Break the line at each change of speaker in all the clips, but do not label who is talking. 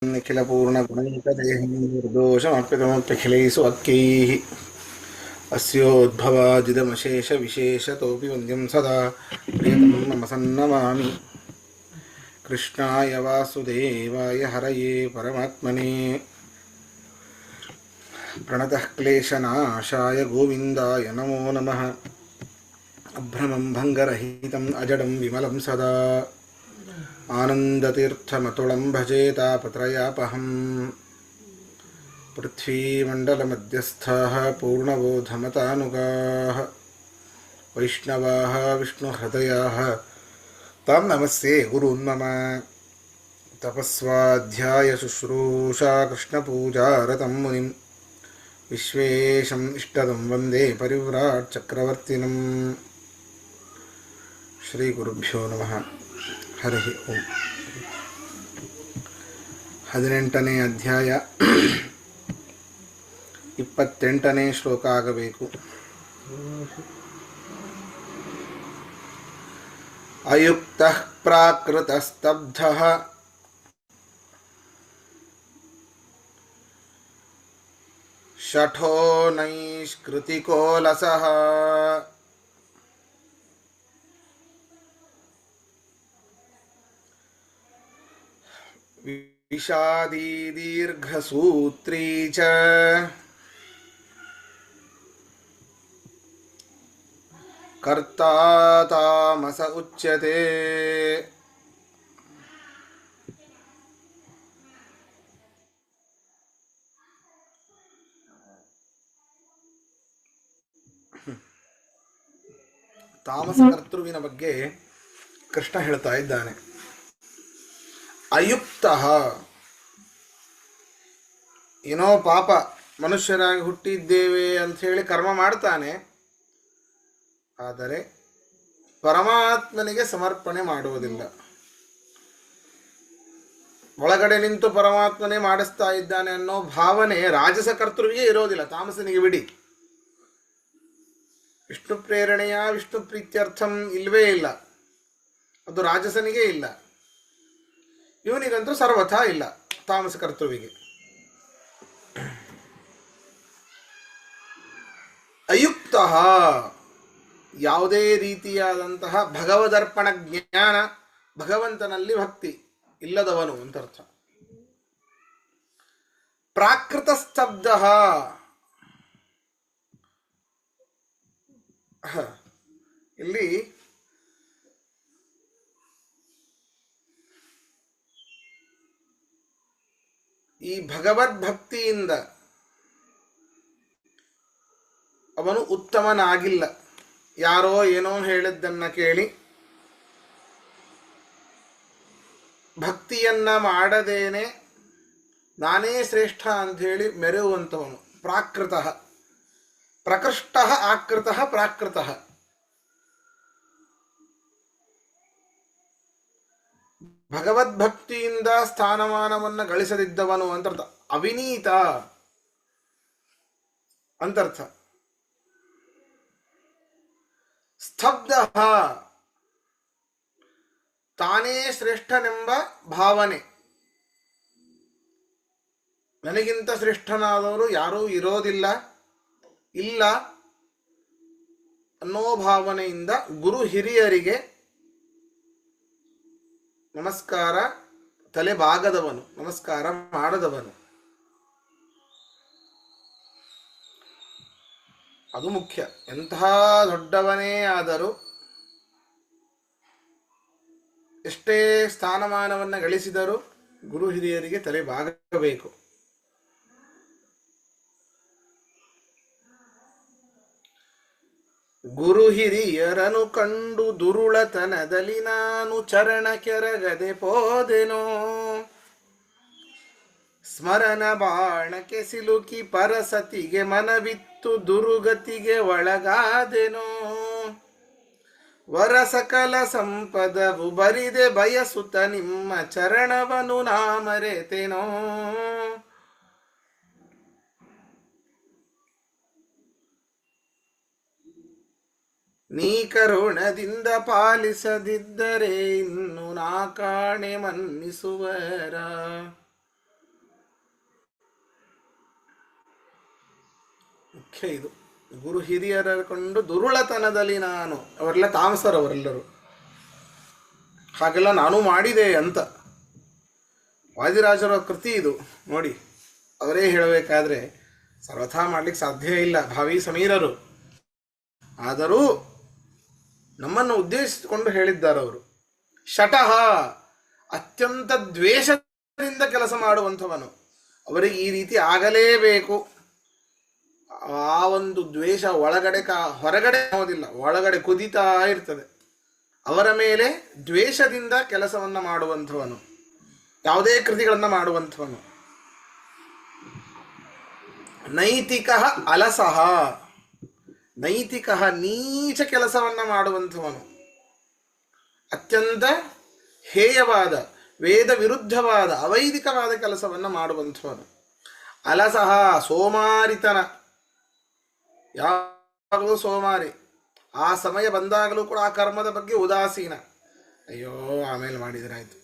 निखिलपूर्णगुणैकदेहं निर्दोषमर्पितमप्यखिलैषु अक्कैः अस्योद्भवादिदमशेषविशेषतोऽपि वन्द्यं सदा प्रियतमं मम सन्नमामि। कृष्णाय वासुदेवाय हरये परमात्मने प्रणतः क्लेशनाशाय गोविन्दाय नमो नमः। अभ्रमं भङ्गरहितम् अजडं विमलं सदा आनन्दतीर्थमतुलं भजे तापत्रयापहम्। पृथ्वीमण्डलमध्यस्थाः पूर्णबोधमतानुगाः वैष्णवाः विष्णुहृदयाः तां नमस्ये गुरून् मम। तपस्वाध्यायशुश्रूषा कृष्णपूजारतं मुनिं विश्वेशम् इष्टदं वन्दे परिव्राट् चक्रवर्तिनम्। ಶ್ರೀಗುರುಭ್ಯೋ ನಮಃ. ಹರಿ ಓಂ. 18ನೇ ಅಧ್ಯಾಯ 28ನೇ ಶ್ಲೋಕ ಆಗಬೇಕು. ಅಯುಕ್ತಃ ಪ್ರಾಕೃತಸ್ತಬ್ಧಃ ಶಠೋ ನೈಷ್ಕೃತಿಕೋ ಲಸಃ ವಿಷಾದೀ ದೀರ್ಘಸೂತ್ರೀ ಚ ಕರ್ತಾ ತಾಮಸ ಉಚ್ಯತೆ. ತಾಮಸ ಕರ್ತೃವಿನ ಬಗ್ಗೆ ಕೃಷ್ಣ ಹೇಳ್ತಾ ಇದ್ದಾನೆ. ಅಯುಕ್ತ, ಏನೋ ಪಾಪ ಮನುಷ್ಯರಾಗಿ ಹುಟ್ಟಿದ್ದೇವೆ ಅಂಥೇಳಿ ಕರ್ಮ ಮಾಡ್ತಾನೆ, ಆದರೆ ಪರಮಾತ್ಮನಿಗೆ ಸಮರ್ಪಣೆ ಮಾಡುವುದಿಲ್ಲ. ಒಳಗಡೆ ನಿಂತು ಪರಮಾತ್ಮನೇ ಮಾಡಿಸ್ತಾ ಇದ್ದಾನೆ ಅನ್ನೋ ಭಾವನೆ ರಾಜಸ ಕರ್ತೃವಿಗೆ ಇರೋದಿಲ್ಲ, ತಾಮಸನಿಗೆ ಬಿಡಿ. ವಿಷ್ಣು ಪ್ರೇರಣೆಯ ವಿಷ್ಣು ಪ್ರೀತ್ಯರ್ಥಂ ಇಲ್ವೇ ಇಲ್ಲ, ಅದು ರಾಜಸನಿಗೆ ಇಲ್ಲ. ಇವನಿಗಂತೂ ಸರ್ವಥಾ ಇಲ್ಲ, ತಾಮಸ ಕರ್ತೃವಿಗೆ. ಅಯುಕ್ತ, ಯಾವುದೇ ರೀತಿಯಾದಂತಹ ಭಗವದರ್ಪಣ ಜ್ಞಾನ, ಭಗವಂತನಲ್ಲಿ ಭಕ್ತಿ ಇಲ್ಲದವನು ಅಂತರ್ಥ. ಪ್ರಾಕೃತ ಸ್ತಬ್ಧ, ಇಲ್ಲಿ ಈ ಭಗವದ್ಭಕ್ತಿಯಿಂದ ಅವನು ಉತ್ತಮನಾಗಿಲ್ಲ. ಯಾರೋ ಏನೋ ಹೇಳಿದ್ದನ್ನ ಕೇಳಿ ಭಕ್ತಿಯನ್ನ ಮಾಡದೇನೆ ನಾನೇ ಶ್ರೇಷ್ಠ ಅಂಥೇಳಿ ಮೆರೆಯುವಂಥವನು ಪ್ರಾಕೃತ. ಪ್ರಕೃಷ್ಟ ಆಕೃತ ಪ್ರಾಕೃತ. ಭಗವದ್ಭಕ್ತಿಯಿಂದ ಸ್ಥಾನಮಾನವನ್ನು ಗಳಿಸದಿದ್ದವನು ಅಂತರ್ಥ. ಅವಿನೀತ ಅಂತರ್ಥ. ಸ್ತಬ್ಧ, ತಾನೇ ಶ್ರೇಷ್ಠನೆಂಬ ಭಾವನೆ, ನನಗಿಂತ ಶ್ರೇಷ್ಠನಾದವರು ಯಾರೂ ಇರೋದಿಲ್ಲ, ಇಲ್ಲ ಅನ್ನೋ ಭಾವನೆಯಿಂದ ಗುರು ಹಿರಿಯರಿಗೆ ನಮಸ್ಕಾರ, ತಲೆ ಬಾಗದವನು, ನಮಸ್ಕಾರ ಮಾಡದವನು. ಅದು ಮುಖ್ಯ. ಎಂಥ ದೊಡ್ಡವನೇ ಆದರೂ, ಎಷ್ಟೇ ಸ್ಥಾನಮಾನವನ್ನು ಗಳಿಸಿದರೂ ಗುರು ಹಿರಿಯರಿಗೆ ತಲೆ ಬಾಗಬೇಕು. ಗುರು ಹಿರಿಯರನು ಕಂಡು ದುರುಳತನದಲ್ಲಿ ನಾನು ಚರಣ ಕೆರಗದೆ ಪೋದೆನೋ. ಸ್ಮರಣ ಬಾಣಕ್ಕೆ ಸಿಲುಕಿ ಪರಸತಿಗೆ ಮನವಿತ್ತು ದುರುಗತಿಗೆ ಒಳಗಾದೆನೋ. ವರ ಸಕಲ ಸಂಪದವು ಬರಿದೆ ಬಯಸುತ್ತ ನಿಮ್ಮ ಚರಣವನು ನಾ ಮರೆತೆನೋ. ನೀ ಕರುಣದಿಂದ ಪಾಲಿಸದಿದ್ದರೆ ಇನ್ನು ನಾ ಕಾಣೆ ಮನ್ನಿಸುವರ. ಮುಖ್ಯ ಇದು. ಗುರು ಹಿರಿಯರ ಕೊಂಡು ದುರುಳತನದಲ್ಲಿ ನಾನು, ಅವರೆಲ್ಲ ತಾಮಸರವರೆಲ್ಲರೂ, ಹಾಗೆಲ್ಲ ನಾನು ಮಾಡಿದೆ ಅಂತ. ವಾದಿರಾಜರ ಕೃತಿ ಇದು ನೋಡಿ. ಅವರೇ ಹೇಳಬೇಕಾದ್ರೆ ಸರ್ವಥಾ ಮಾಡಲಿಕ್ಕೆ ಸಾಧ್ಯ ಇಲ್ಲ, ಭಾವಿ ಸಮೀರರು. ಆದರೂ ನಮ್ಮನ್ನು ಉದ್ದೇಶಿಸಿಕೊಂಡು ಹೇಳಿದ್ದಾರೆ ಅವರು. ಶಟಃ, ಅತ್ಯಂತ ದ್ವೇಷದಿಂದ ಕೆಲಸ ಮಾಡುವಂಥವನು. ಅವರಿಗೆ ಈ ರೀತಿ ಆಗಲೇಬೇಕು. ಆ ಒಂದು ದ್ವೇಷ ಒಳಗಡೆ ಹೊರಗಡೆ ಆಗೋದಿಲ್ಲ, ಒಳಗಡೆ ಕುದಿತಾ ಇರ್ತದೆ. ಅವರ ಮೇಲೆ ದ್ವೇಷದಿಂದ ಕೆಲಸವನ್ನು ಮಾಡುವಂಥವನು, ಯಾವುದೇ ಕೃತಿಗಳನ್ನು ಮಾಡುವಂಥವನು. ನೈತಿಕ ಅಲಸಃ, ನೈತಿಕ ನೀಚ ಕೆಲಸವನ್ನು ಮಾಡುವಂಥವನು, ಅತ್ಯಂತ ಹೇಯವಾದ, ವೇದ ವಿರುದ್ಧವಾದ, ಅವೈದಿಕವಾದ ಕೆಲಸವನ್ನು ಮಾಡುವಂಥವನು. ಅಲಸಃ, ಸೋಮಾರಿತನ, ಯಾವಾಗಲೂ ಸೋಮಾರಿ. ಆ ಸಮಯ ಬಂದಾಗಲೂ ಕೂಡ ಆ ಕರ್ಮದ ಬಗ್ಗೆ ಉದಾಸೀನ. ಅಯ್ಯೋ ಆಮೇಲೆ ಮಾಡಿದರೆ ಆಯ್ತು.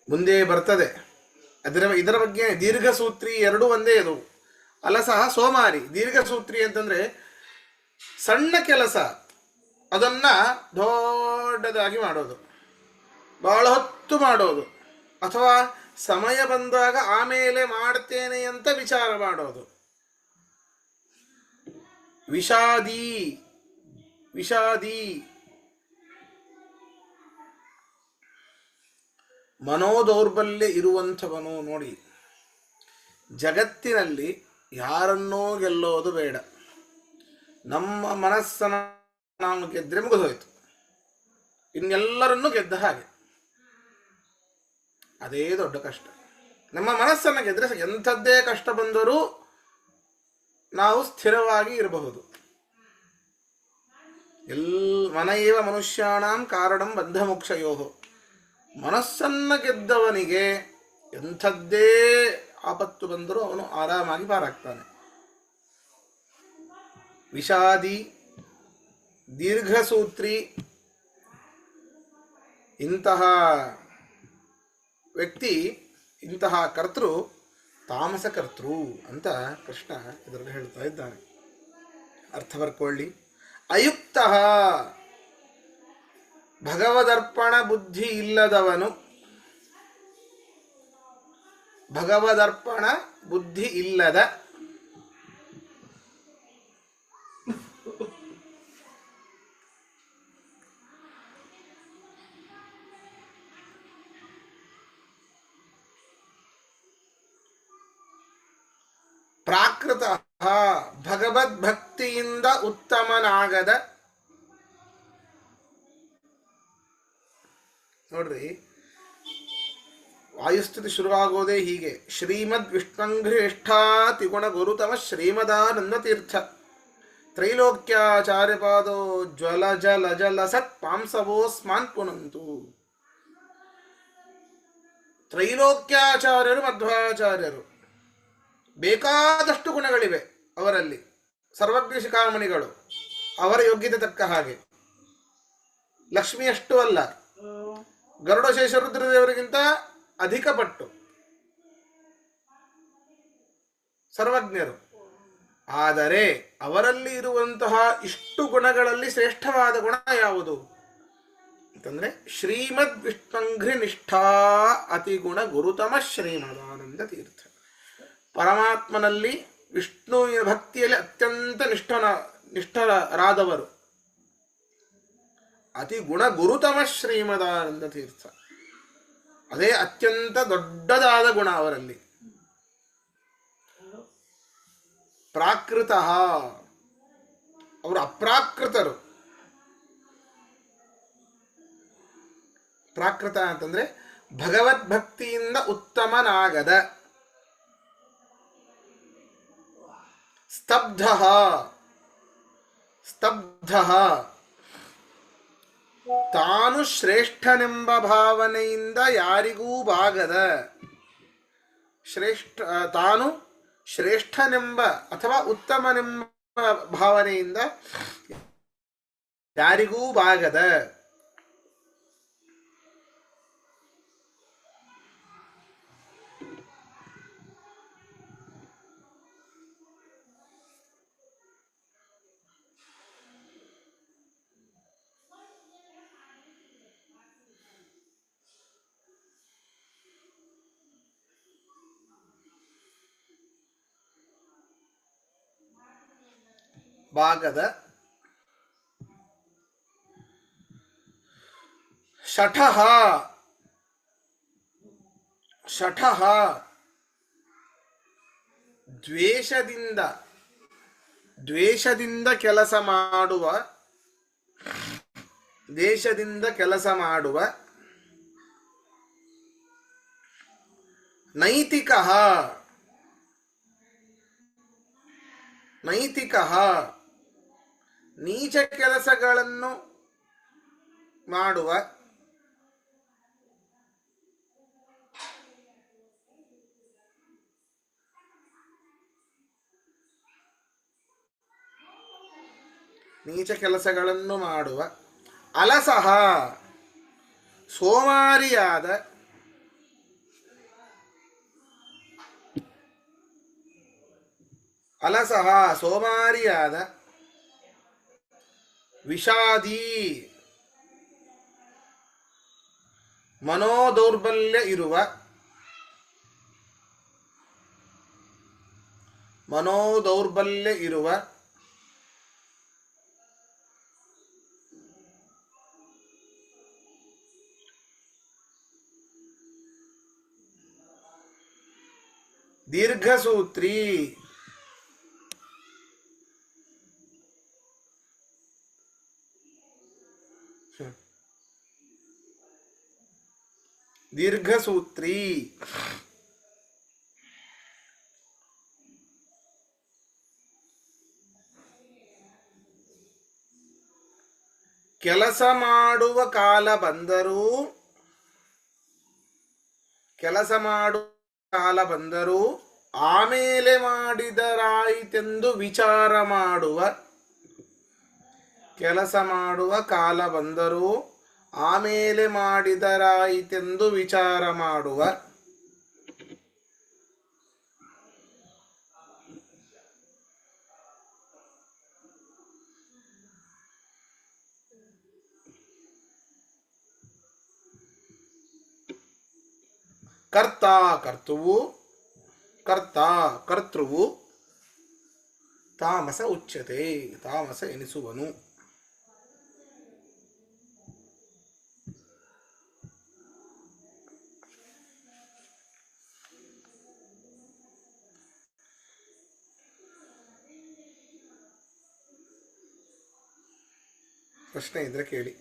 ಮುಂದೆ ಬರ್ತದೆ ಇದರ ಬಗ್ಗೆ. ದೀರ್ಘಸೂತ್ರಿ ಎರಡೂ ಒಂದೇ ಅದು. ಅಲಸಃ ಸೋಮಾರಿ. ದೀರ್ಘಸೂತ್ರಿ ಅಂತಂದ್ರೆ ಸಣ್ಣ ಕೆಲಸ ಅದನ್ನ ದೊಡ್ಡದಾಗಿ ಮಾಡೋದು, ಬಹಳ ಹೊತ್ತು ಮಾಡೋದು, ಅಥವಾ ಸಮಯ ಬಂದಾಗ ಆಮೇಲೆ ಮಾಡ್ತೇನೆ ಅಂತ ವಿಚಾರ ಮಾಡೋದು. ವಿಷಾದಿ, ವಿಷಾದಿ ಮನೋದೌರ್ಬಲ್ಯ ಇರುವಂಥವನು. ನೋಡಿ, ಜಗತ್ತಿನಲ್ಲಿ ಯಾರನ್ನೋ ಗೆಲ್ಲೋದು ಬೇಡ. ನಮ್ಮ ಮನಸ್ಸನ್ನು ನಾವು ಗೆದ್ರೆ ಮುಗಿದೋಯ್ತು, ಇನ್ನೆಲ್ಲರನ್ನೂ ಗೆದ್ದ ಹಾಗೆ. ಅದೇ ದೊಡ್ಡ ಕಷ್ಟ. ನಮ್ಮ ಮನಸ್ಸನ್ನು ಗೆದ್ರೆ ಎಂಥದ್ದೇ ಕಷ್ಟ ಬಂದರೂ ನಾವು ಸ್ಥಿರವಾಗಿ ಇರಬಹುದು. ಮನಯೇವ ಮನುಷ್ಯಾಣಂ ಕಾರಣಂ ಬಂಧ ಮೋಕ್ಷಯೋಹೋ. ಮನಸ್ಸನ್ನು ಗೆದ್ದವನಿಗೆ ಎಂಥದ್ದೇ ಆಪತ್ತು ಬಂದರೂ ಅವನು ಆರಾಮಾಗಿ ಪಾರಾಗ್ತಾನೆ. ವಿಷಾದಿ, ದೀರ್ಘಸೂತ್ರಿ, ಇಂತಹ ವ್ಯಕ್ತಿ, ಇಂತಹ ಕರ್ತೃ ತಾಮಸ ಕರ್ತೃ ಅಂತ ಕೃಷ್ಣ ಇದರಲ್ಲಿ ಹೇಳ್ತಾ ಇದ್ದಾನೆ. ಅರ್ಥ ಬರ್ಕೊಳ್ಳಿ. ಅಯುಕ್ತ, ಭಗವದರ್ಪಣ ಬುದ್ಧಿ ಇಲ್ಲದವನು. ಭಗವದರ್ಪಣ ಬುದ್ಧಿ ಇಲ್ಲದ, ಪ್ರಾಕೃತ, ಭಗವದ್ಭಕ್ತಿಯಿಂದ ಉತ್ತಮನಾಗದ. ನೋಡ್ರಿ, ವಾಯುಸ್ತುತಿ ಶುರುವಾಗೋದೇ ಹೀಗೆ. ಶ್ರೀಮದ್ ವಿಷ್ಣುಂಘ್ರಿಷ್ಠಾ ತಿಗುಣ ಗುರುತಮ ಶ್ರೀಮದಾನಂದ ತೀರ್ಥ ತ್ರೈಲೋಕ್ಯಾಚಾರ್ಯಪಾದೋ ಜ್ವಲ ಜಲ ಜಲ ಸತ್ ಪಾಂಸವೋಸ್ಮಾನ್ ಪುನಂತು. ತ್ರೈಲೋಕ್ಯಾಚಾರ್ಯರು ಮಧ್ವಾಚಾರ್ಯರು. ಬೇಕಾದಷ್ಟು ಗುಣಗಳಿವೆ ಅವರಲ್ಲಿ, ಸರ್ವಜ್ಞ ಶಿಖಾಮಣಿಗಳು, ಅವರ ಯೋಗ್ಯತೆ ತಕ್ಕ ಹಾಗೆ. ಲಕ್ಷ್ಮಿಯಷ್ಟು ಅಲ್ಲ, ಗರುಡಶೇಷ ರುದ್ರದೇವರಿಗಿಂತ ಅಧಿಕ ಪಟ್ಟು ಸರ್ವಜ್ಞರು. ಆದರೆ ಅವರಲ್ಲಿ ಇರುವಂತಹ ಇಷ್ಟು ಗುಣಗಳಲ್ಲಿ ಶ್ರೇಷ್ಠವಾದ ಗುಣ ಯಾವುದು ಅಂತಂದ್ರೆ ಶ್ರೀಮದ್ ವಿಷ್ಣುಂಘ್ರಿ ನಿಷ್ಠಾ ಅತಿಗುಣ ಗುರುತಮ ಶ್ರೀಮದಾನಂದ ತೀರ್ಥ. ಪರಮಾತ್ಮನಲ್ಲಿ, ವಿಷ್ಣುವಿನ ಭಕ್ತಿಯಲ್ಲಿ ಅತ್ಯಂತ ನಿಷ್ಠರಾದವರು. ಅತಿ ಗುಣ ಗುರುತಮ ಶ್ರೀಮದಾನಂದ ತೀರ್ಥ, ಅದೇ ಅತ್ಯಂತ ದೊಡ್ಡದಾದ ಗುಣ ಅವರಲ್ಲಿ. ಪ್ರಾಕೃತ, ಅವರು ಅಪ್ರಾಕೃತರು. ಪ್ರಾಕೃತ ಅಂತಂದ್ರೆ ಭಗವದ್ಭಕ್ತಿಯಿಂದ ಉತ್ತಮನಾಗದ. ಸ್ತಬ್ಧ, ಸ್ತಬ್ಧ ತಾನು ಶ್ರೇಷ್ಠನೆಂಬ ಭಾವನೆಯಿಂದ ಯಾರಿಗೂ ಬಾಗದ. ತಾನು ಶ್ರೇಷ್ಠನೆಂಬ ಅಥವಾ ಉತ್ತಮನೆಂಬ ಭಾವನೆಯಿಂದ ಯಾರಿಗೂ ಬಾಗದ. ಭಾಗದ ಶಠಃ ಶಠಃ ದ್ವೇಷದಿಂದ ದ್ವೇಷದಿಂದ ಕೆಲಸ ಮಾಡುವ ದೇಶದಿಂದ ಕೆಲಸ ಮಾಡುವ ನೈತಿಕಃ ನೈತಿಕಃ ನೀಚ ಕೆಲಸಗಳನ್ನು ಮಾಡುವ ನೀಚ ಕೆಲಸಗಳನ್ನು ಮಾಡುವ ಅಲಸಃ ಸೋಮಾರಿಯಾದ ಅಲಸಃ ಸೋಮಾರಿಯಾದ ವಿಷಾದಿ ಮನೋದೌರ್ಬಲ್ಯ ಇರುವ ದೀರ್ಘಸೂತ್ರಿ ದೀರ್ಘಸೂತ್ರಿ ಕೆಲಸ ಮಾಡುವ ಕಾಲ ಬಂದರೂ ಆಮೇಲೆ ಮಾಡಿದರಾಯಿತೆಂದು ವಿಚಾರ ಮಾಡುವ ಕೆಲಸ ಮಾಡುವ ಕಾಲ ಬಂದರೂ ಆಮೇಲೆ ಮಾಡಿದರಾಯಿತೆಂದು ವಿಚಾರ ಮಾಡುವ ಕರ್ತೃವು ತಾಮಸ ಉಚ್ಯತೆ ತಾಮಸ ಎನಿಸುವನು. ಪ್ರಶ್ನೆ ಇದ್ರೆ ಕೇಳಿ.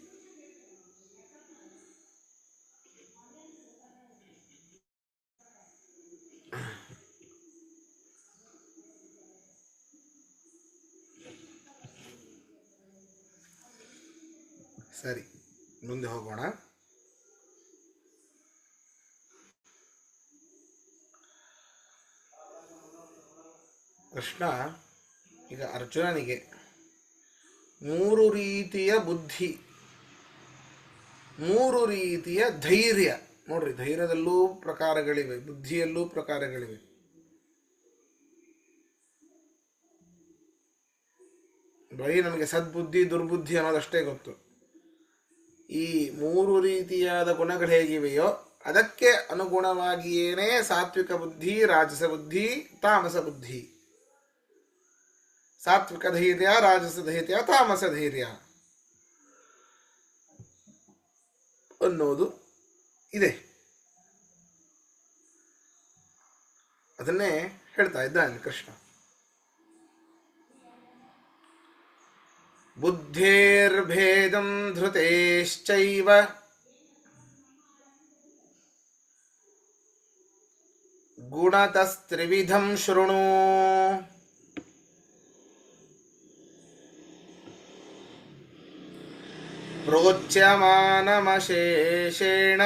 ಸರಿ, ಮುಂದೆ ಹೋಗೋಣ. ಕೃಷ್ಣ ಈಗ ಅರ್ಜುನನಿಗೆ 3 ರೀತಿಯ ಬುದ್ಧಿ, 3 ರೀತಿಯ ಧೈರ್ಯ. ನೋಡ್ರಿ, ಧೈರ್ಯದಲ್ಲೂ ಪ್ರಕಾರಗಳಿವೆ, ಬುದ್ಧಿಯಲ್ಲೂ ಪ್ರಕಾರಗಳಿವೆ. ಬರೀ ನಮಗೆ ಸದ್ಬುದ್ಧಿ ದುರ್ಬುದ್ಧಿ ಅನ್ನೋದಷ್ಟೇ ಗೊತ್ತು. ಈ 3 ರೀತಿಯಾದ ಗುಣಗಳು ಹೇಗಿವೆಯೋ ಅದಕ್ಕೆ ಅನುಗುಣವಾಗಿಯೇನೇ ಸಾತ್ವಿಕ ಬುದ್ಧಿ, ರಾಜಸ ಬುದ್ಧಿ, ತಾಮಸ ಬುದ್ಧಿ. ಸಾತ್ವಿಕ ಧೈರ್ಯ, ರಾಜಸ ಧೈರ್ಯ, ತಾಮಸ ಧೈರ್ಯ ಅನ್ನೋದು ಇದೆ. ಅದನ್ನೇ ಹೇಳ್ತಾ ಇದ್ದಾನೆ ಕೃಷ್ಣ. ಬುದ್ಧೇರ್ಭೇದಂ ಧೃತೇಶ್ಚೈವ ಗುಣತಸ್ತ್ರಿವಿಧಂ ಶೃಣು ಪ್ರೋಚ್ಯಮಾನಮಶೇಷೇಣ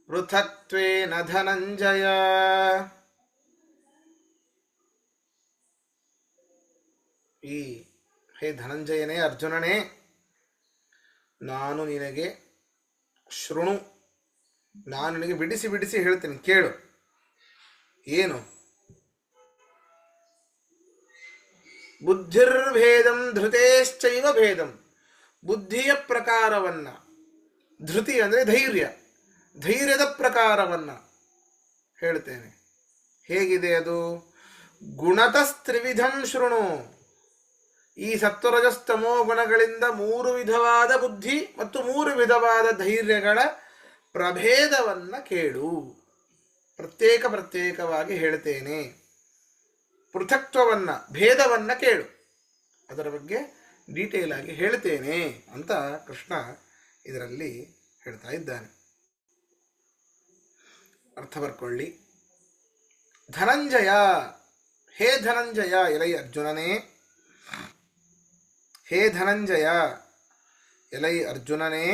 ಪೃಥಕ್ತ್ವೇನ ಧನಂಜಯ. ಹೇ ಧನಂಜಯನೇ, ಅರ್ಜುನನೇ, ನಾನು ನಿನಗೆ ಶೃಣು, ನಾನು ನಿನಗೆ ಬಿಡಿಸಿ ಬಿಡಿಸಿ ಹೇಳ್ತೀನಿ, ಕೇಳು. ಏನು? ಬುದ್ಧಿರ್ಭೇದಂ ಧೃತೇಶ್ಚೈವ ಭೇದಂ. ಬುದ್ಧಿಯ ಪ್ರಕಾರವನ್ನ, ಧೃತಿ ಅಂದರೆ ಧೈರ್ಯ, ಧೈರ್ಯದ ಪ್ರಕಾರವನ್ನ ಹೇಳ್ತೇನೆ. ಹೇಗಿದೆ ಅದು? ಗುಣತಸ್ತ್ರಿವಿಧಂ ಶೃಣು. ಈ ಸತ್ವರಜಸ್ತಮೋ ಗುಣಗಳಿಂದ 3 ವಿಧವಾದ ಬುದ್ಧಿ ಮತ್ತು 3 ವಿಧವಾದ ಧೈರ್ಯಗಳ ಪ್ರಭೇದವನ್ನ ಕೇಳು. ಪ್ರತ್ಯೇಕವಾಗಿ ಹೇಳ್ತೇನೆ. ಪೃಥಕ್ತ್ವವನ್ನ, ಭೇದವನ್ನ ಕೇಳು, ಅದರ ಬಗ್ಗೆ ಡೀಟೇಲ್ ಆಗಿ ಹೇಳ್ತೇನೆ ಅಂತ ಕೃಷ್ಣ ಇದರಲ್ಲಿ ಹೇಳ್ತಾ ಇದ್ದಾನೆ. ಅರ್ಥ ಬರ್ಕೊಳ್ಳಿ. ಧನಂಜಯ, ಹೇ ಧನಂಜಯ, ಎಲೈ ಅರ್ಜುನನೇ, ಹೇ ಧನಂಜಯ, ಎಲೈ ಅರ್ಜುನನೇ,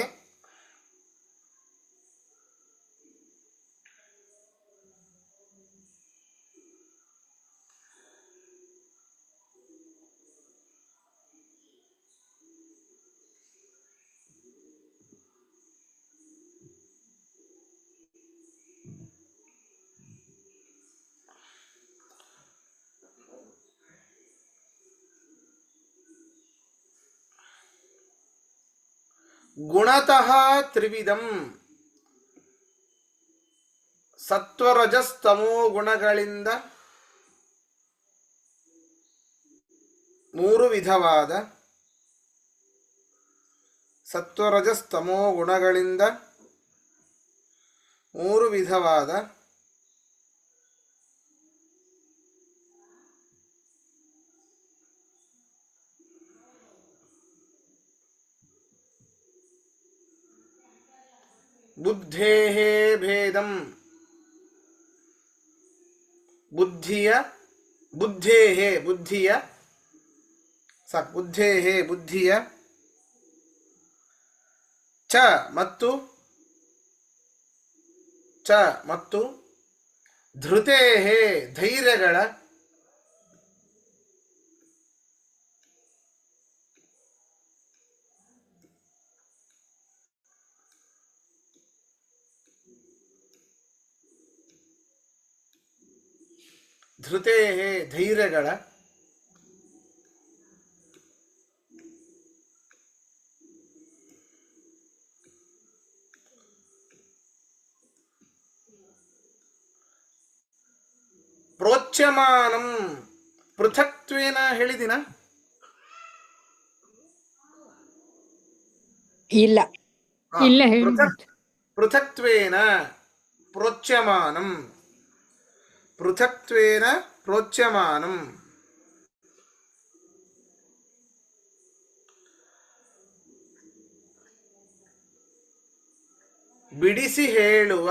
ಗುಣತಃ ತ್ರಿವಿಧಂ, ಸತ್ವರಜಸ್ತಮೋ ಗುಣಗಳಿಂದ 3 ವಿಧವಾದ, ಸತ್ವರಜಸ್ತಮೋ ಗುಣಗಳಿಂದ 3 ವಿಧವಾದ ಬುದ್ಧೇಃ ಭೇದಂ, ಬುದ್ಧಿಯ ಸಾಕು, ಬುದ್ಧಿಯ ಚ ಮತ್ತು ಧೃತೇಃ ಧೈರ್ಯಗಳ ಪ್ರೋಚ್ಯಮಾನಂ, ಪೃಥಕ್ತ್ವೇನ ಹೇಳಿದಿನ?
ಇಲ್ಲ
ಇಲ್ಲ
ಪೃಥಕ್ತ್ವೇನ ಪ್ರೋಚ್ಯಮಾನಂ, ಪೃಥಕ್ತ್ವೇನ ಪ್ರೋಚ್ಯಮಾನಂ. ಬಿಡಿಸಿ ಹೇಳುವ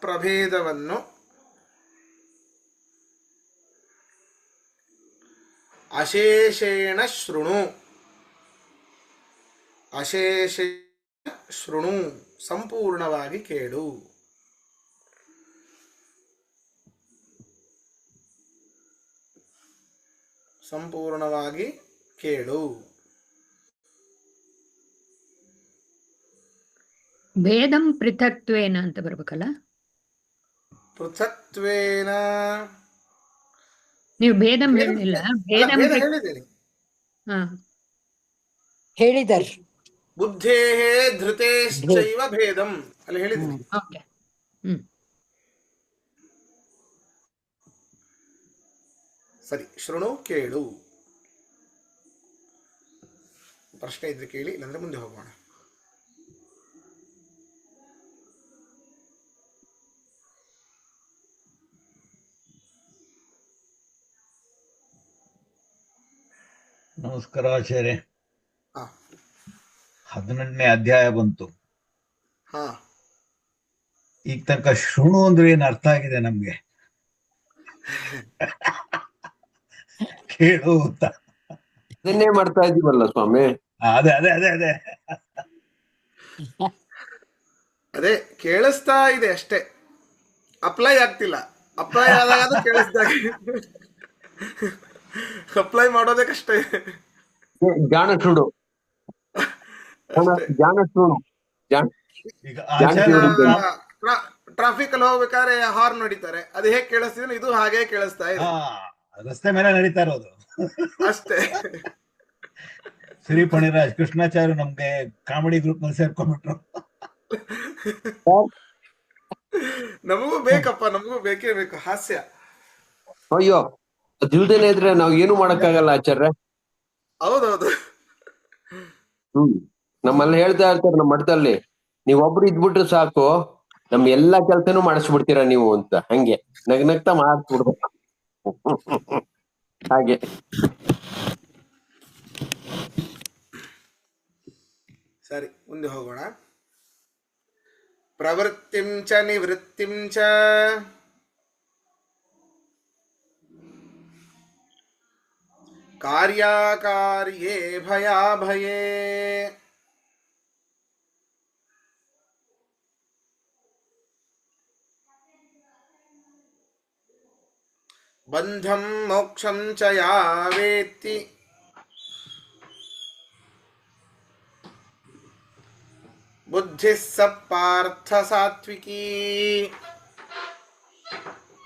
ಪ್ರಭೇದವನ್ನು ಅಶೇಷೇಣ ಶೃಣು, ಸಂಪೂರ್ಣವಾಗಿ ಕೇಳು. ಸಂಪೂರ್ಣವಾಗಿ ಕೇಳು.
ಭೇದಂ ಪೃಥಕ್ತ್ವೇನ ಅಂತ ಬರ್ಬೇಕಲ್ಲ.
ಪೃಥಕ್ತ್ವೇನ
ನೀವು ಭೇದಂ ಹೇಳಿಲ್ಲ, ಭೇದಂ
ಹೇಳಿದ್ದೇನೆ.
ಹೇಳಿದರು.
ಬುದ್ಧೇಃ ಧೃತೇಶ್ಚೈವ ಭೇದಂ ಅಲ್ಲಿ ಹೇಳಿದ್ದೀನಿ.
ಓಕೆ.
ಸರಿ, ಶೃಣು, ಕೇಳು. ಪ್ರಶ್ನೆ ಇದ್ರೆ ಕೇಳಿ, ಇಲ್ಲಾಂದ್ರೆ ಮುಂದೆ ಹೋಗೋಣ.
ನಮಸ್ಕಾರ ಆಚಾರ್ಯ. 18ನೇ ಅಧ್ಯಾಯ ಬಂತು. ಈಗ ತನಕ ಶೃಣು ಅಂದ್ರೆ ಏನ್ ಅರ್ಥ ಆಗಿದೆ ನಮ್ಗೆ? ಕೇಳು ಅಂತ
ಅದನ್ನೇ ಮಾಡ್ತಾ ಇದೀವಲ್ಲ ಸ್ವಾಮಿ.
ಅದೇ ಅದೇ ಅದೇ ಅದೇ
ಅದೇ ಕೇಳಿಸ್ತಾ ಇದೆ ಅಷ್ಟೇ, ಅಪ್ಲೈ ಆಗ್ತಿಲ್ಲ. ಅಪ್ಲೈ ಆದಾಗ ಅದು ಕೇಳಿಸ್ದಾಗ ಅಪ್ಲೈ ಮಾಡೋದೇ ಕಷ್ಟ ಇದೆ.
ಜ್ಞಾನ ಶೃಣು, ಜ್ಞಾನ ಶೃಣು.
ಈಗ ಆಚಾರ್ಯ
ಟ್ರಾಫಿಕ್ ಅಲ್ಲಿ ಹೋಗ್ಬೇಕಾದ್ರೆ ಹಾರ್ನ್ ಹೊಡಿತಾರೆ, ಅದು ಹೇಗೆ ಕೇಳಿಸ್ತಿದ್ರೆ ಇದು ಹಾಗೆ ಕೇಳಿಸ್ತಾ ಇದೆ.
ರಸ್ತೆ ಮೇಲೆ ನಡೀತಾ ಇರೋದು
ಅಷ್ಟೇ.
ಶ್ರೀ ಪಣಿರಾಜ್ ಕೃಷ್ಣಾಚಾರ್ಯ ನಮ್ಗೆ ಕಾಮಿಡಿ ಗ್ರೂಪ್ ನಲ್ಲಿ ಸೇರ್ಕೊಂಡ್ಬಿಟ್ರು.
ನಮಗೂ ಬೇಕಪ್ಪ, ನಮಗೂ ಬೇಕೇ ಬೇಕು ಹಾಸ್ಯ.
ಅಯ್ಯೋ, ಅದಿಲ್ದೇನೆ ಇದ್ರೆ ನಾವ್ ಏನು ಮಾಡಕ್ಕಾಗಲ್ಲ ಆಚಾರ್ಯ.
ಹೌದೌದು.
ನಮ್ಮಲ್ಲಿ ಹೇಳ್ತಾ ಇರ್ತಾರೆ ನಮ್ಮ ಮಠದಲ್ಲಿ, ನೀವೊಬ್ರು ಇದ್ಬಿಟ್ರೆ ಸಾಕು, ನಮ್ ಎಲ್ಲಾ ಕೆಲ್ಸನೂ ಮಾಡಿಸ್ಬಿಡ್ತೀರಾ ನೀವು ಅಂತ. ಹಂಗೆ ನಗ್ನಗ್ತಾ ಮಾಡಿಸ್ಬಿಡ್ಬೇಕು. ಹಾಗೆ
ಸರಿ, ಮುಂದೆ ಹೋಗೋಣ. ಪ್ರವೃತ್ತಿಂ ಚ ನಿವೃತ್ತಿಂ ಚ ಕಾರ್ಯಾಕಾರ್ಯೇ ಭಯಾಭಯೇ ಬಂಧಂ ಮೋಕ್ಷಂ ಚ ಯಾ ವೇತ್ತಿ ಬುದ್ಧಿಃ ಸ ಪಾರ್ಥ ಸಾತ್ವಿಕೀ.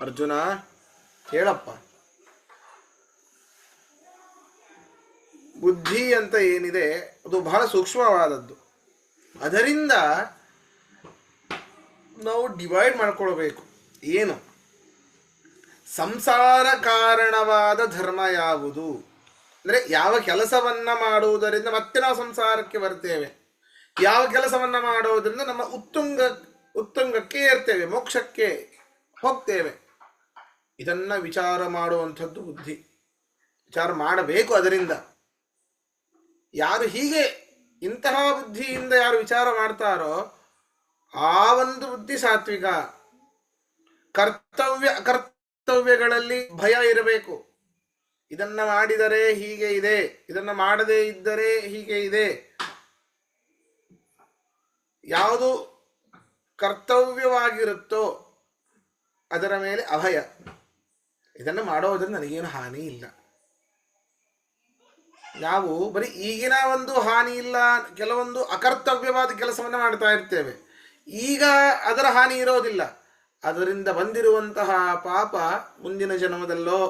ಅರ್ಜುನ ಹೇಳಪ್ಪ, ಬುದ್ಧಿ ಅಂತ ಏನಿದೆ ಅದು ಬಹಳ ಸೂಕ್ಷ್ಮವಾದದ್ದು. ಅದರಿಂದ ನಾವು ಡಿವೈಡ್ ಮಾಡ್ಕೊಳ್ಬೇಕು. ಏನು ಸಂಸಾರ ಕಾರಣವಾದ ಧರ್ಮ ಯಾವುದು ಅಂದರೆ ಯಾವ ಕೆಲಸವನ್ನ ಮಾಡುವುದರಿಂದ ಮತ್ತೆ ನಾವು ಸಂಸಾರಕ್ಕೆ ಬರ್ತೇವೆ, ಯಾವ ಕೆಲಸವನ್ನ ಮಾಡೋದ್ರಿಂದ ನಮ್ಮ ಉತ್ತುಂಗಕ್ಕೆ ಏರ್ತೇವೆ, ಮೋಕ್ಷಕ್ಕೆ ಹೋಗ್ತೇವೆ. ಇದನ್ನ ವಿಚಾರ ಮಾಡುವಂಥದ್ದು ಬುದ್ಧಿ. ವಿಚಾರ ಮಾಡಬೇಕು. ಅದರಿಂದ ಯಾರು ಹೀಗೆ ಇಂತಹ ಬುದ್ಧಿಯಿಂದ ಯಾರು ವಿಚಾರ ಮಾಡ್ತಾರೋ ಆ ಒಂದು ಬುದ್ಧಿ ಸಾತ್ವಿಕ. ಅಕರ್ತವ್ಯಗಳಲ್ಲಿ ಭಯ ಇರಬೇಕು. ಇದನ್ನ ಮಾಡಿದರೆ ಹೀಗೆ ಇದೆ, ಇದನ್ನ ಮಾಡದೇ ಇದ್ದರೆ ಹೀಗೆ ಇದೆ. ಯಾವುದು ಕರ್ತವ್ಯವಾಗಿರುತ್ತೋ ಅದರ ಮೇಲೆ ಅಭಯ. ಇದನ್ನು ಮಾಡೋದ್ರಿಂದ ನನಗೇನು ಹಾನಿ ಇಲ್ಲ. ನಾವು ಬರೀ ಈಗಿನ ಒಂದು ಹಾನಿ ಇಲ್ಲ, ಕೆಲವೊಂದು ಅಕರ್ತವ್ಯವಾದ ಕೆಲಸವನ್ನು ಮಾಡ್ತಾ ಇರ್ತೇವೆ. ಈಗ ಅದರ ಹಾನಿ ಇರೋದಿಲ್ಲ. ಅದರಿಂದ ಬಂದಿರುವಂತಹ ಪಾಪ ಮುಂದಿನ ಜನ್ಮದಲ್ಲೋ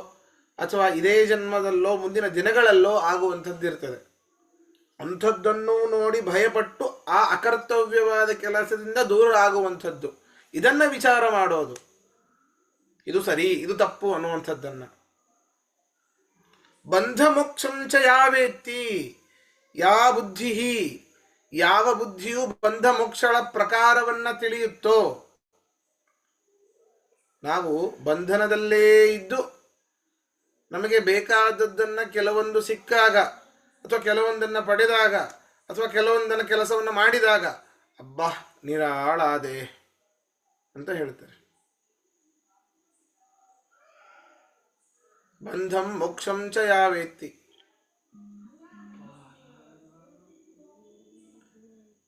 ಅಥವಾ ಇದೇ ಜನ್ಮದಲ್ಲೋ ಮುಂದಿನ ದಿನಗಳಲ್ಲೋ ಆಗುವಂಥದ್ದು ಇರ್ತದೆ. ಅಂಥದ್ದನ್ನು ನೋಡಿ ಭಯಪಟ್ಟು ಆ ಅಕರ್ತವ್ಯವಾದ ಕೆಲಸದಿಂದ ದೂರ ಆಗುವಂಥದ್ದು. ಇದನ್ನ ವಿಚಾರ ಮಾಡೋದು, ಇದು ಸರಿ ಇದು ತಪ್ಪು ಅನ್ನುವಂಥದ್ದನ್ನ. ಬಂಧ ಮೋಕ್ಷಂಚ ಯಾವೇತ್ತಿ, ಯಾವ ಬುದ್ಧಿಯು ಬಂಧ ಮೋಕ್ಷಗಳ ಪ್ರಕಾರವನ್ನ ತಿಳಿಯುತ್ತೋ. ನಾವು ಬಂಧನದಲ್ಲೇ ಇದ್ದು ನಮಗೆ ಬೇಕಾದದ್ದನ್ನ ಕೆಲವೊಂದು ಸಿಕ್ಕಾಗ ಅಥವಾ ಕೆಲವೊಂದನ್ನ ಪಡೆದಾಗ ಅಥವಾ ಕೆಲವೊಂದನ್ನ ಕೆಲಸವನ್ನು ಮಾಡಿದಾಗ ಅಬ್ಬಾ ನಿರಾಳಾದೆ ಅಂತ ಹೇಳ್ತಾರೆ. ಬಂಧಂ ಮೋಕ್ಷಂ ಚ ಯಾವೇತ್ತಿ.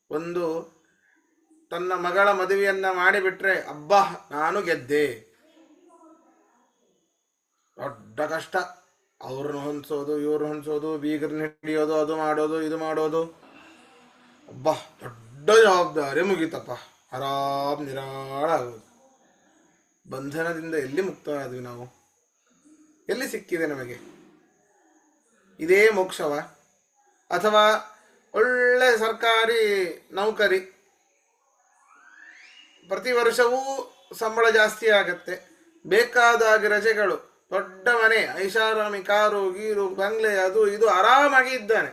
ಒಂದು ತನ್ನ ಮಗಳ ಮದುವೆಯನ್ನ ಮಾಡಿಬಿಟ್ರೆ ಅಬ್ಬಾ ನಾನು ಗೆದ್ದೆ, ದೊಡ್ಡ ಕಷ್ಟ. ಅವ್ರನ್ನ ಹೊಂದಿಸೋದು, ಇವ್ರನ್ನ ಹೊಂದಿಸೋದು, ಬೀಗರನ್ನ ಹಿಡಿಯೋದು, ಅದು ಮಾಡೋದು ಇದು ಮಾಡೋದು, ಅಬ್ಬಾ ದೊಡ್ಡ ಜವಾಬ್ದಾರಿ ಮುಗೀತಪ್ಪ, ಆರಾಮ್ ನಿರಾಳ ಆಗೋದು. ಬಂಧನದಿಂದ ಎಲ್ಲಿ ಮುಕ್ತ ಆದ್ವಿ ನಾವು? ಎಲ್ಲಿ ಸಿಕ್ಕಿದೆ ನಮಗೆ? ಇದೇ ಮೋಕ್ಷವ? ಅಥವಾ ಒಳ್ಳೆ ಸರ್ಕಾರಿ ನೌಕರಿ, ಪ್ರತಿ ವರ್ಷವೂ ಸಂಬಳ ಜಾಸ್ತಿ ಆಗತ್ತೆ, ಬೇಕಾದಾಗಿ ರಜೆಗಳು, ದೊಡ್ಡ ಮನೆ, ಐಷಾರಾಮಿ, ಕಾರು ಗೀರು ಬಂಗ್ಲೆ, ಅದು ಇದು, ಆರಾಮಾಗಿ ಇದ್ದಾನೆ.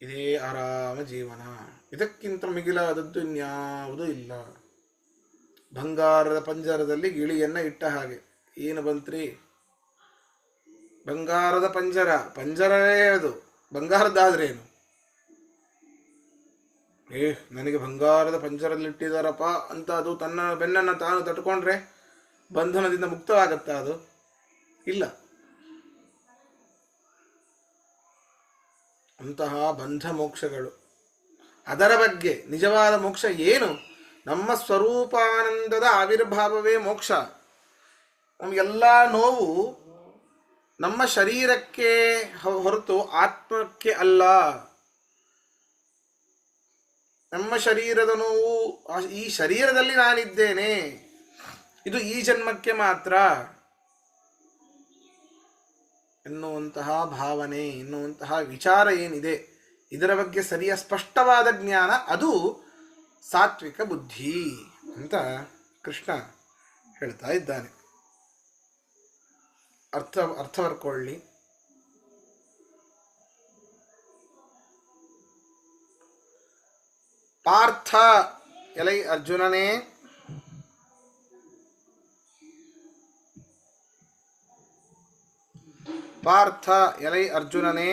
ಇದೇ ಆರಾಮ ಜೀವನ. ಇದಕ್ಕಿಂತ ಮಿಗಿಲಾದದ್ದು ಇನ್ಯಾವುದೂ ಇಲ್ಲ. ಬಂಗಾರದ ಪಂಜರದಲ್ಲಿ ಗಿಳಿಯನ್ನ ಇಟ್ಟ ಹಾಗೆ. ಏನು ಬಂತ್ರಿ? ಬಂಗಾರದ ಪಂಜರವೇ ಅದು. ಬಂಗಾರದ್ದಾದ್ರೇನು? ನನಗೆ ಬಂಗಾರದ ಪಂಜರದಲ್ಲಿಟ್ಟಿದ್ದಾರಪ್ಪ ಅಂತ ಅದು ತನ್ನ ಬೆನ್ನನ್ನು ತಾನು ತಟ್ಕೊಂಡ್ರೆ ಬಂಧನದಿಂದ ಮುಕ್ತವಾಗತ್ತ? ಅದು ಇಲ್ಲ. ಅಂತಹ ಬಂಧ ಮೋಕ್ಷಗಳು, ಅದರ ಬಗ್ಗೆ ನಿಜವಾದ ಮೋಕ್ಷ ಏನು? ನಮ್ಮ ಸ್ವರೂಪಾನಂದದ ಆವಿರ್ಭಾವವೇ ಮೋಕ್ಷ. ನಮಗೆಲ್ಲ ನೋವು ನಮ್ಮ ಶರೀರಕ್ಕೆ ಹೊರತು ಆತ್ಮಕ್ಕೆ ಅಲ್ಲ. ನಮ್ಮ ಶರೀರದ ನೋವು ಈ ಶರೀರದಲ್ಲಿ ನಾನಿದ್ದೇನೆ, ಇದು ಈ ಜನ್ಮಕ್ಕೆ ಮಾತ್ರ ಎನ್ನುವಂತಹ ಭಾವನೆ, ಎನ್ನುವಂತಹ ವಿಚಾರ ಏನಿದೆ, ಇದರ ಬಗ್ಗೆ ಸರಿಯ ಸ್ಪಷ್ಟವಾದ ಜ್ಞಾನ, ಅದು ಸಾತ್ವಿಕ ಬುದ್ಧಿ ಅಂತ ಕೃಷ್ಣ ಹೇಳ್ತಾ ಇದ್ದಾನೆ. ಅರ್ಥವರ್ಕೊಳ್ಳಿ. ಪಾರ್ಥ, ಎಲೈ ಅರ್ಜುನನೇ, ಪಾರ್ಥ, ಎಲೈ ಅರ್ಜುನನೇ,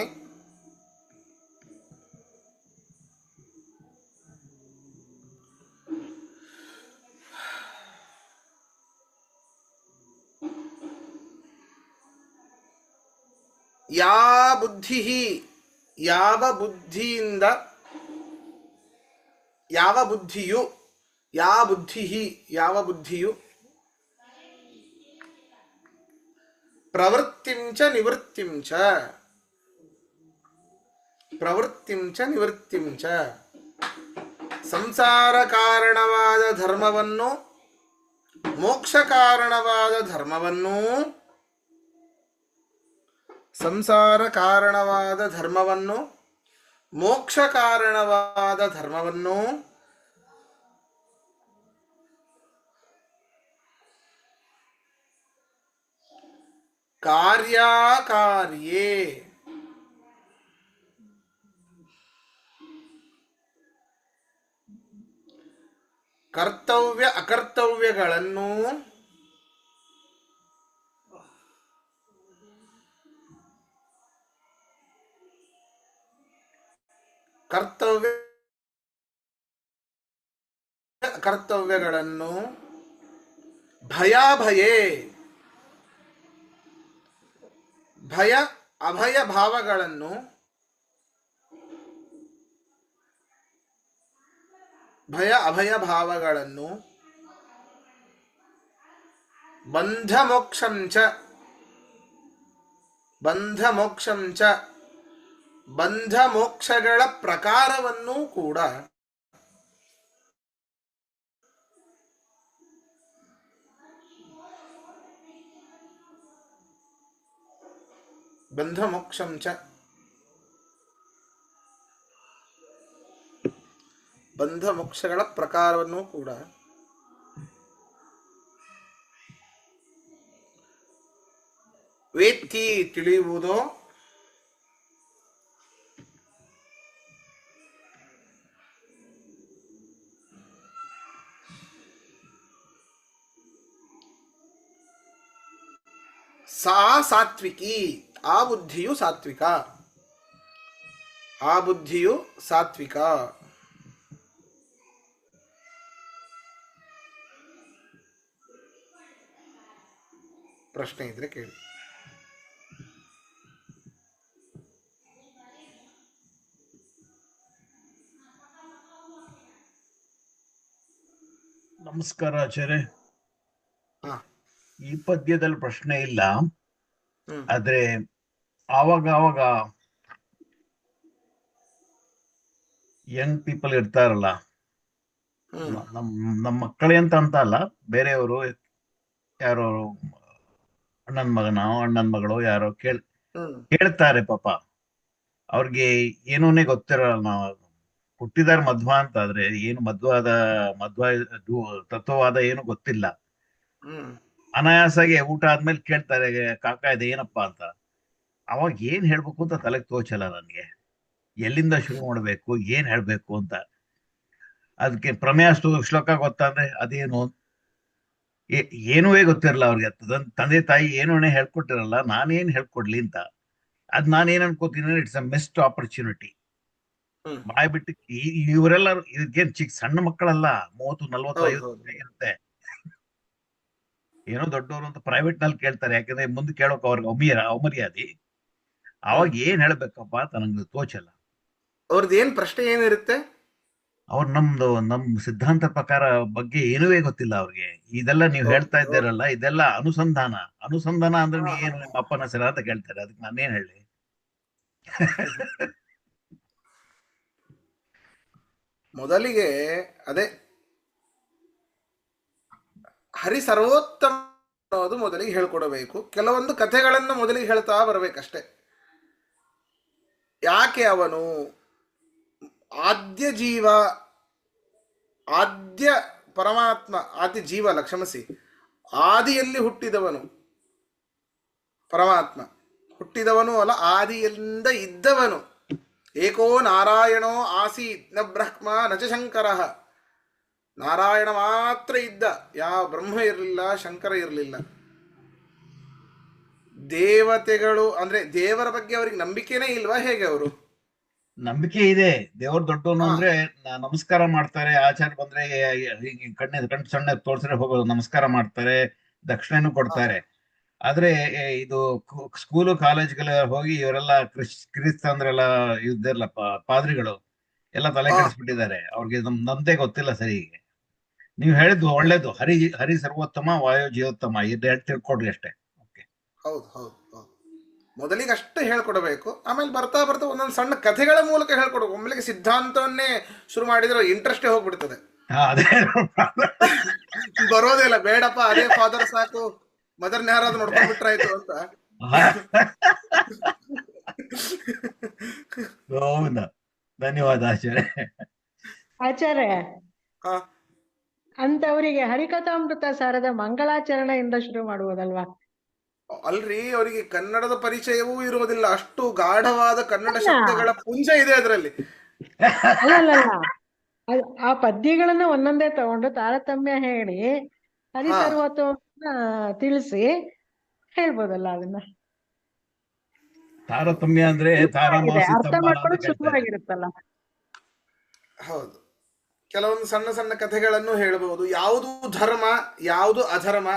ಯಾವ ಬುದ್ಧಿಯಿಂದ, ಯಾವ ಬುದ್ಧಿಯು ಪ್ರವೃತ್ತಿಂಚ ನಿವೃತ್ತಿಂಚ ಸಂಸಾರ ಕಾರಣವಾದ ಧರ್ಮವನ್ನು, ಮೋಕ್ಷ ಕಾರಣವಾದ ಧರ್ಮವನ್ನು, ಸಂಸಾರ ಕಾರಣವಾದ ಧರ್ಮವನ್ನು, ಮೋಕ್ಷ ಕಾರಣವಾದ ಧರ್ಮವನ್ನು ಕಾರ್ಯಕಾರ್ಯೇ ಕರ್ತವ್ಯ ಅಕರ್ತವ್ಯಗಳನ್ನು ಕರ್ತವ್ಯಗಳನ್ನು ಭಯಾಭಯೇ, ಭಯ ಅಭಯ ಭಾವಗಳನ್ನು ಬಂಧ ಮೋಕ್ಷಗಳ ಪ್ರಕಾರವನ್ನೂ ಕೂಡ ಬಂಧ ಮೋಕ್ಷಗಳ ಪ್ರಕಾರವನ್ನು ಕೂಡ ವೇತ್ತಿ ತಿಳಿಯುವುದೋ, ಸಾ ಸಾತ್ವಿಕಿ, ಆ ಬುದ್ಧಿಯು ಸಾತ್ವಿಕ. ಪ್ರಶ್ನೆ ಇದ್ರೆ ಕೇಳಿ.
ನಮಸ್ಕಾರ ಆಚಾರ್ಯ.
ಹಾ.
ಈ ಪದ್ಯದಲ್ಲಿ ಪ್ರಶ್ನೆ ಇಲ್ಲ,
ಹ್ಮ್.
ಆದ್ರೆ ಆವಾಗ ಯಂಗ್ ಪೀಪಲ್ ಇರ್ತಾರಲ್ಲ,
ಹ್ಮ್.
ನಮ್ಮ ಮಕ್ಕಳೇ ಅಂತ ಅಲ್ಲ, ಬೇರೆಯವರು ಯಾರೋ ಅಣ್ಣನ ಮಗಳೋ ಯಾರೋ
ಹ್ಮ್.
ಕೇಳ್ತಾರೆ. ಪಾಪ ಅವ್ರಿಗೆ ಏನೂನೇ ಗೊತ್ತಿರಲ್ಲ. ನಾವು ಹುಟ್ಟಿದಾರ ಮಧ್ವ ಅಂತ ಆದ್ರೆ ಏನು ಮಧ್ವ ತತ್ವವಾದ ಏನು ಗೊತ್ತಿಲ್ಲ.
ಹ್ಮ್.
ಅನಾಯಾಸಾಗಿ ಊಟ ಆದ್ಮೇಲೆ ಕೇಳ್ತಾರೆ, ಕಾಕ ಇದು ಏನಪ್ಪಾ ಅಂತ. ಅವಾಗ ಏನ್ ಹೇಳ್ಬೇಕು ಅಂತ ತಲೆಗೆ ತೋಚಲ್ಲ ನನ್ಗೆ. ಎಲ್ಲಿಂದ ಶುರು ಮಾಡ್ಬೇಕು, ಏನ್ ಹೇಳ್ಬೇಕು ಅಂತ. ಅದಕ್ಕೆ ಪ್ರಮೇಯ ಶ್ಲೋಕ ಗೊತ್ತಾದ್ರೆ ಅದೇನು ಏನೂ ಗೊತ್ತಿರಲ್ಲ ಅವ್ರಿಗೆ. ತಂದೆ ತಾಯಿ ಏನೂನೇ ಹೇಳ್ಕೊಟ್ಟಿರಲ್ಲ, ನಾನೇನ್ ಹೇಳ್ಕೊಡ್ಲಿ ಅಂತ. ಅದ್ ನಾನೇನ್ ಅನ್ಕೋತೀನಿ, ಇಟ್ಸ್ ಅ ಮಿಸ್ಡ್ ಆಪರ್ಚುನಿಟಿ.
ಹ್ಮ್.
ಬಾಯ್ಬಿಟ್ಟು ಇವರೆಲ್ಲ ಇದಕ್ಕೇನ್ ಸಣ್ಣ ಮಕ್ಕಳಲ್ಲ, 30-40
ಹೌದು.
ಇರುತ್ತೆ. ಏನೋ ದೊಡ್ಡವರು ಅಂತ ಪ್ರೈವೇಟ್ ನಲ್ಲಿ ಕೇಳ್ತಾರೆ, ಯಾಕಂದ್ರೆ ಮುಂದೆ ಕೇಳೋಕೆ ಅವ್ರಿಗೆ ಅವಮರ್ಯಾದೆ. ಅವಾಗ ಏನ್ ಹೇಳ್ಬೇಕಪ್ಪ ಅಂತ ನಂಗೆ ತೋಚಲ್ಲ.
ಅವ್ರದ್ದು ಏನ್ ಪ್ರಶ್ನೆ ಏನಿರುತ್ತೆ?
ಅವ್ರು ನಮ್ ಸಿದ್ಧಾಂತ ಪ್ರಕಾರ ಬಗ್ಗೆ ಏನೂ ಗೊತ್ತಿಲ್ಲ ಅವ್ರಿಗೆ. ಇದೆಲ್ಲ ನೀವು ಹೇಳ್ತಾ ಇದ್ದೀರಲ್ಲ, ಇದೆಲ್ಲ ಅನುಸಂಧಾನ ಅಂದ್ರೆ ನೀವು ಏನು ನಿಮ್ಮ ಅಪ್ಪನ ಹೆಸರ ಅಂತ ಕೇಳ್ತಾರೆ. ಅದಕ್ಕೆ ನಾನೇನ್ ಹೇಳಿ?
ಮೊದಲಿಗೆ ಅದೇ ಹರಿ ಸರ್ವೋತ್ತಮ ಅನ್ನೋದು ಮೊದಲಿಗೆ ಹೇಳ್ಕೊಡಬೇಕು. ಕೆಲವೊಂದು ಕಥೆಗಳನ್ನು ಮೊದಲಿಗೆ ಹೇಳ್ತಾ ಬರಬೇಕಷ್ಟೆ. ಯಾಕೆ ಅವನು ಆದ್ಯ ಜೀವ, ಆದ್ಯ ಪರಮಾತ್ಮ, ಆದ್ಯ ಜೀವ ಅಲ್ಲ, ಕ್ಷಮಿಸಿ, ಆದಿಯಲ್ಲಿ ಹುಟ್ಟಿದವನು ಪರಮಾತ್ಮ, ಹುಟ್ಟಿದವನು ಅಲ್ಲ, ಆದಿಯಿಂದ ಇದ್ದವನು. ಏಕೋ ನಾರಾಯಣೋ ಆಸೀತ್ ನ ಬ್ರಹ್ಮ ನ ಚ ಶಂಕರ. ನಾರಾಯಣ ಮಾತ್ರ ಇದ್ದ, ಯಾವ ಬ್ರಹ್ಮ ಇರಲಿಲ್ಲ, ಶಂಕರ ಇರಲಿಲ್ಲ. ದೇವತೆಗಳು ಅಂದ್ರೆ ದೇವರ ಬಗ್ಗೆ ಅವ್ರಿಗೆ ನಂಬಿಕೆನೇ ಇಲ್ವಾ ಹೇಗೆ? ಅವರು
ನಂಬಿಕೆ ಇದೆ, ದೇವ್ರ ದೊಡ್ಡವನು
ಹಾ.
ಅಂದ್ರೆ ನಮಸ್ಕಾರ ಮಾಡ್ತಾರೆ. ಆಚಾರ ಬಂದ್ರೆ ಕಣ್ಣು ಸಣ್ಣ ತೋರ್ಸ್ರೆ ಹೋಗೋದು, ನಮಸ್ಕಾರ ಮಾಡ್ತಾರೆ, ದಕ್ಷಿಣೆನೂ ಕೊಡ್ತಾರೆ. ಆದ್ರೆ ಇದು ಸ್ಕೂಲು ಕಾಲೇಜ್ಗಳ ಹೋಗಿ ಇವರೆಲ್ಲ ಕ್ರಿಸ್ತಂದ್ರೆಲ್ಲ ಇದ್ದೆಲ್ಲ ಪಾದ್ರಿಗಳು ಎಲ್ಲ ತಲೆ
ಹಾ.
ಕೆಡಿಸ್ಬಿಟ್ಟಿದ್ದಾರೆ. ಅವ್ರಿಗೆ ನಮ್ದೇ ಗೊತ್ತಿಲ್ಲ ಸರಿ. ನೀವು ಹೇಳಿದ್ದು ಒಳ್ಳೇದು, ಹರಿ ಹರಿ ಸರ್ವೋತ್ತಮ, ವಾಯು ಜೀವೋತ್ತಮ, ಇದು ತಿಳ್ಕೊಡ್ರಿ ಅಷ್ಟೇ. ಓಕೆ,
ಹೌದು ಹೌದು ಹೌದು. ಮೊದಲಿಗೆ ಅಷ್ಟೇ ಹೇಳ್ಕೊಡ್ಬೇಕು. ಆಮೇಲೆ ಬರ್ತಾ ಬರ್ತಾ ಒಂದೊಂದು ಸಣ್ಣ ಕಥೆಗಳ ಮೂಲಕ ಹೇಳ್ಕೊಡ್ಬೇಕು. ಒಮ್ಮೆಗೆ ಸಿದ್ಧಾಂತವನ್ನೇ ಶುರು ಮಾಡಿದ್ರೆ ಇಂಟ್ರೆಸ್ಟೇ ಹೋಗ್ಬಿಡ್ತದೆ,
ಅದೇ
ಬರೋದೇ ಇಲ್ಲ. ಬೇಡಪ್ಪ, ಅದೇ ಫಾದರ್ ಸಾಕು, ಮದರ್ನ ಯಾರಾದ್ರೂ ನೋಡ್ಕೊಂಡ್ಬಿಟ್ರಾಯ್ತು ಅಂತ.
ಹೌದಾ, ಧನ್ಯವಾದ ಆಚಾರ್ಯ.
ಆಚಾರ್ಯ,
ಹಾ,
ಅಂತವರಿಗೆ ಹರಿಕಥಾಮೃತ ಸಾರದ ಮಂಗಳಾಚರಣೆಯಿಂದ ಶುರು ಮಾಡುವುದಲ್ವಾ?
ಅಲ್ರಿ, ಅವರಿಗೆ ಕನ್ನಡದ ಪರಿಚಯವೂ ಇರುವುದಿಲ್ಲ, ಅಷ್ಟು ಗಾಢವಾದ ಕನ್ನಡ
ಅಲ್ಲ.
ಶಬ್ದಗಳ ಪುಂಜ ಇದೆ ಅದರಲ್ಲಿ.
ಅಲ್ಲಲ್ಲ, ಆ ಪದ್ಯಗಳನ್ನ ಒಂದೊಂದೇ ತಗೊಂಡು ತಾರತಮ್ಯ ಹೇಳಿ ಹರಿಸರ್ವತ್ವವನ್ನ ತಿಳಿಸಿ ಹೇಳ್ಬೋದಲ್ಲ ಅದನ್ನ.
ತಾರತಮ್ಯ ಅಂದ್ರೆ ತಾರಮಾಸಿ
ಅರ್ಥ
ತಮ್ಮ
ಮಾಡ್ಕೊಳ್ಳೋದು
ಅಂತ ಹೇಳ್ತಾರೆ.
ಸುಲಭವಾಗಿರುತ್ತಲ್ಲ.
ಹೌದು, ಕೆಲವೊಂದು ಸಣ್ಣ ಸಣ್ಣ ಕಥೆಗಳನ್ನು ಹೇಳಬಹುದು. ಯಾವುದು ಧರ್ಮ, ಯಾವುದು ಅಧರ್ಮ,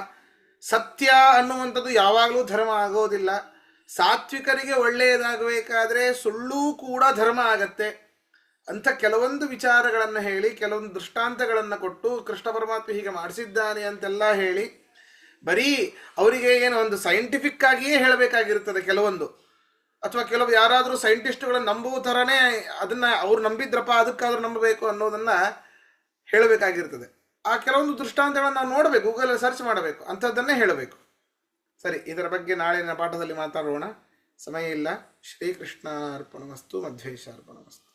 ಸತ್ಯ ಅನ್ನುವಂಥದ್ದು ಯಾವಾಗಲೂ ಧರ್ಮ ಆಗೋದಿಲ್ಲ. ಸಾತ್ವಿಕರಿಗೆ ಒಳ್ಳೆಯದಾಗಬೇಕಾದ್ರೆ ಸುಳ್ಳೂ ಕೂಡ ಧರ್ಮ ಆಗತ್ತೆ ಅಂತ ಕೆಲವೊಂದು ವಿಚಾರಗಳನ್ನು ಹೇಳಿ, ಕೆಲವೊಂದು ದೃಷ್ಟಾಂತಗಳನ್ನು ಕೊಟ್ಟು, ಕೃಷ್ಣ ಪರಮಾತ್ಮ ಹೀಗೆ ಮಾಡಿಸಿದ್ದಾನೆ ಅಂತೆಲ್ಲ ಹೇಳಿ, ಬರೀ ಅವರಿಗೆ ಏನು ಒಂದು ಸೈಂಟಿಫಿಕ್ ಆಗಿಯೇ ಹೇಳಬೇಕಾಗಿರ್ತದೆ ಕೆಲವೊಂದು, ಅಥವಾ ಕೆಲವು ಯಾರಾದರೂ ಸೈಂಟಿಸ್ಟ್ಗಳನ್ನು ನಂಬುವ ಥರನೇ ಅದನ್ನ ಅವ್ರು ನಂಬಿದ್ರಪ್ಪ ಅದಕ್ಕಾದ್ರೂ ನಂಬಬೇಕು ಅನ್ನೋದನ್ನ ಹೇಳಬೇಕಾಗಿರ್ತದೆ. ಆ ಕೆಲವೊಂದು ದೃಷ್ಟಾಂತಗಳನ್ನು ನಾವು ನೋಡಬೇಕು, ಗೂಗಲಲ್ಲಿ ಸರ್ಚ್ ಮಾಡಬೇಕು, ಅಂಥದ್ದನ್ನೇ ಹೇಳಬೇಕು. ಸರಿ, ಇದರ ಬಗ್ಗೆ ನಾಳಿನ ಪಾಠದಲ್ಲಿ ಮಾತಾಡೋಣ, ಸಮಯ ಇಲ್ಲ. ಶ್ರೀಕೃಷ್ಣ ಅರ್ಪಣಮಸ್ತು, ಮಧ್ವೇಶ ಅರ್ಪಣಮಸ್ತು.